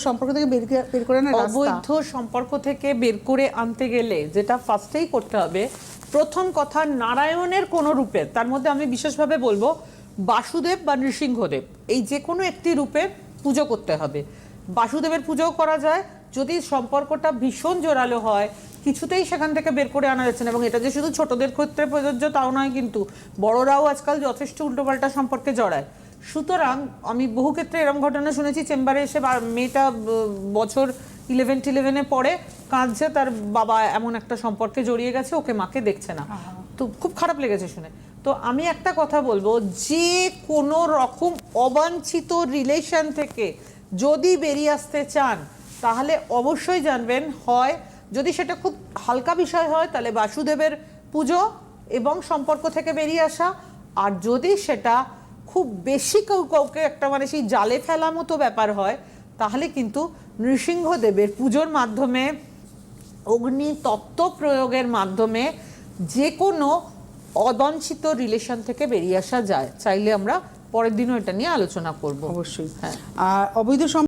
সম্পর্ক থেকে বের করে আনার রাস্তা। অবৈধ সম্পর্ক থেকে বের করে আনতে গেলে যেটা ফার্স্টেই করতে হবে, প্রথম কথা নারায়ণের কোনো রূপের, তার মধ্যে আমি বিশেষভাবে বলবো বাসুদেব বা নৃসিংহদেব, এই যে কোনো একটি রূপের পুজো করতে হবে। বাসুদেবের পুজোও করা যায়, যদি সম্পর্কটা ভীষণ জোরালো হয় কিছুতেই সেখান থেকে বের করে আনা যাচ্ছে না। এবং এটা যে শুধু ছোটদের ক্ষেত্রে প্রযোজ্য তাও নয়, কিন্তু বড়রাও আজকাল যথেষ্ট উল্টোপাল্টা সম্পর্কে জড়ায়। সুতরাং আমি বহু ক্ষেত্রে এরকম ঘটনা শুনেছি, চেম্বারে এসে মেয়েটা বছর 11 পড়ে কাঁদছে, তার বাবা এমন একটা সম্পর্কে জড়িয়ে গেছে, ওকে মাকে দেখছে না। তো খুব খারাপ লেগেছে শুনে। তো আমি একটা কথা বলবো, যে কোনো রকম অবাঞ্ছিত রিলেশন থেকে যদি বেরিয়ে আসতে চান তাহলে অবশ্যই জানবেন, হয় যদি সেটা খুব হালকা বিষয় হয় তাহলে বাসুদেবের পুজো এবং সম্পর্ক থেকে বেরিয়ে আসা, আর যদি সেটা খুব বেশি কাউকে একটা মানে সেই জালে ফেলা মতো ব্যাপার হয় তাহলে কিন্তু নৃসিংহদেবের পুজোর মাধ্যমে, অগ্নি তত্ত্ব প্রয়োগের মাধ্যমে যে কোনো অবাঞ্ছিত রিলেশন থেকে বেরিয়ে আসা যায়। চাইলে আমরা পরের দিনও এটা নিয়ে আলোচনা করব। অবশ্যই। হ্যাঁ, আর অবৈধ